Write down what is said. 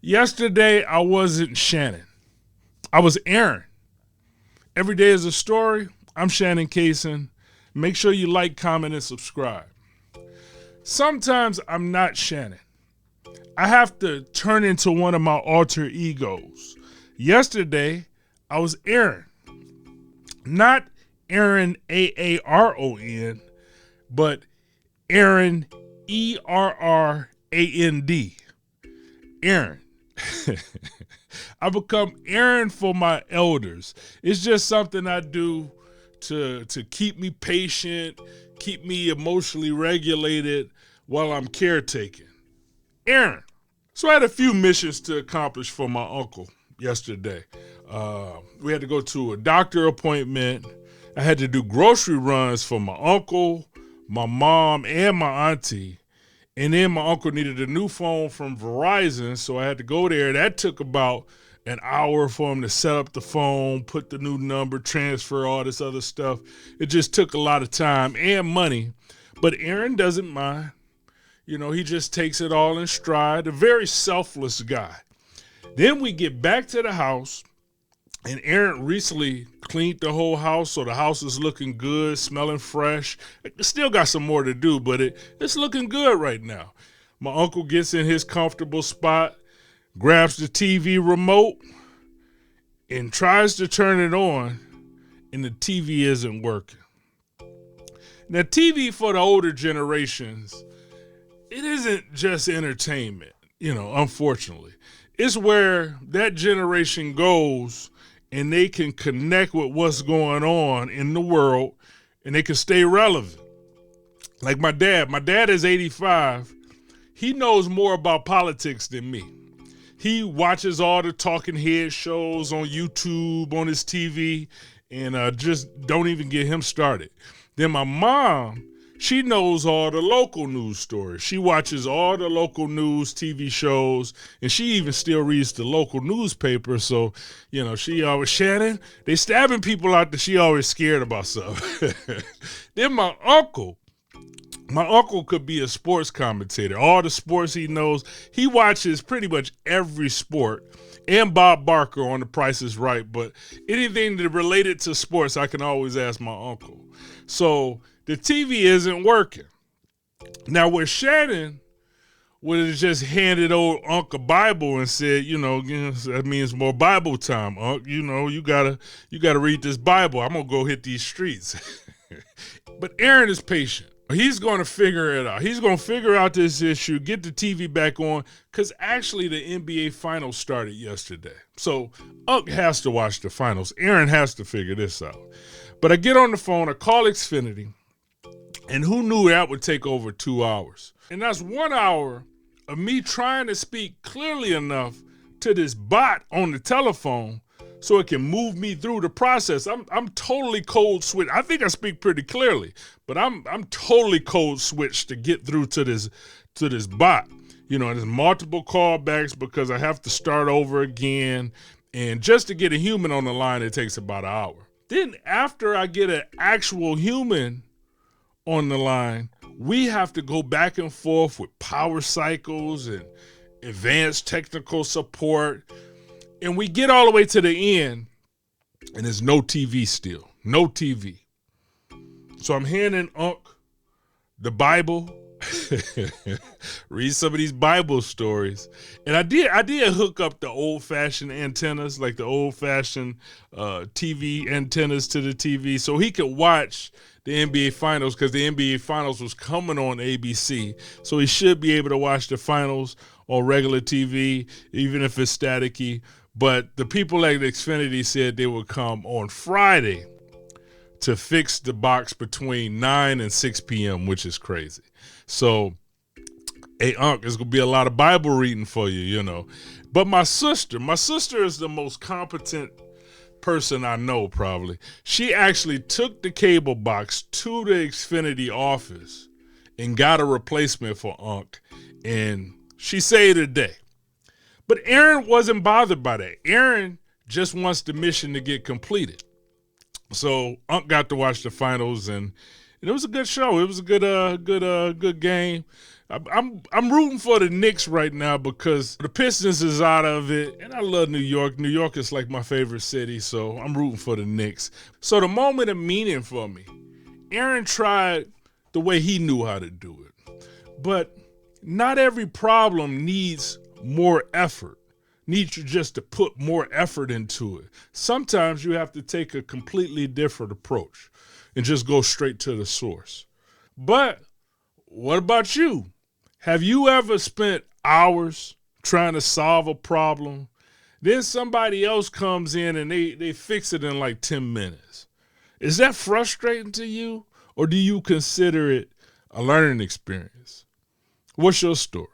Yesterday, I wasn't Shannon. I was Errand. Every day is a story. I'm Shannon Kaysen. Make sure you like, comment, and subscribe. Sometimes I'm not Shannon. I have to turn into one of my alter egos. Yesterday, I was Errand. Not Aaron, Aaron, but Errand, Errand. Errand. I become Errand for my elders. It's just something I do to keep me patient, keep me emotionally regulated while I'm caretaking. Errand. So I had a few missions to accomplish for my uncle yesterday. We had to go to a doctor appointment. I had to do grocery runs for my uncle, my mom, and my auntie. And then my uncle needed a new phone from Verizon, so I had to go there. That took about an hour for him to set up the phone, put the new number, transfer, all this other stuff. It just took a lot of time and money. But Aaron doesn't mind. You know, he just takes it all in stride. A very selfless guy. Then we get back to the house, and Aaron recently cleaned the whole house, so the house is looking good, smelling fresh. Still got some more to do, but it's looking good right now. My uncle gets in his comfortable spot, grabs the TV remote, and tries to turn it on, and the TV isn't working. Now, TV for the older generations, it isn't just entertainment, unfortunately. It's where that generation goes and they can connect with what's going on in the world and they can stay relevant. Like my dad. My dad is 85. He knows more about politics than me. He watches all the talking head shows on YouTube, on his TV, and just don't even get him started. Then my mom, she knows all the local news stories. She watches all the local news TV shows, and she even still reads the local newspaper. So, she always, Shannon, they stabbing people out there. She always scared about something. Then my uncle could be a sports commentator. All the sports he knows, he watches pretty much every sport. And Bob Barker on The Price is Right. But anything that related to sports, I can always ask my uncle. So the TV isn't working. Now, where Shannon would have just handed old Unc a Bible and said, that means more Bible time, Unc. You gotta read this Bible. I'm gonna go hit these streets. But Aaron is patient. He's going to figure it out. He's going to figure out this issue, get the TV back on, because actually the NBA Finals started yesterday. So Unc has to watch the finals. Aaron has to figure this out. But I get on the phone, I call Xfinity, and who knew that would take over 2 hours? And that's 1 hour of me trying to speak clearly enough to this bot on the telephone so it can move me through the process. I'm totally cold switched. I think I speak pretty clearly, but I'm totally cold switched to get through to this bot. There's multiple callbacks because I have to start over again. And just to get a human on the line, it takes about an hour. Then after I get an actual human on the line, we have to go back and forth with power cycles and advanced technical support. And we get all the way to the end, and there's no TV still. No TV. So I'm handing Unc the Bible. Read some of these Bible stories. And I did hook up the old-fashioned antennas, like the old-fashioned TV antennas to the TV, so he could watch the NBA Finals, because the NBA Finals was coming on ABC. So he should be able to watch the finals on regular TV, even if it's staticky. But the people at Xfinity said they would come on Friday to fix the box between 9 and 6 p.m., which is crazy. So, hey, Unc, there's going to be a lot of Bible reading for you, But my sister is the most competent person I know, probably. She actually took the cable box to the Xfinity office and got a replacement for Unc, and she saved the day. But Aaron wasn't bothered by that. Aaron just wants the mission to get completed. So Unc got to watch the finals, and And it was a good show. It was a good game. I'm rooting for the Knicks right now because the Pistons is out of it, and I love New York. New York is like my favorite city, so I'm rooting for the Knicks. So the moment of meaning for me, Aaron tried the way he knew how to do it, but not every problem needs more effort. Needs you just to put more effort into it. Sometimes you have to take a completely different approach and just go straight to the source. But what about you? Have you ever spent hours trying to solve a problem? Then somebody else comes in and they fix it in like 10 minutes. Is that frustrating to you, or do you consider it a learning experience? What's your story?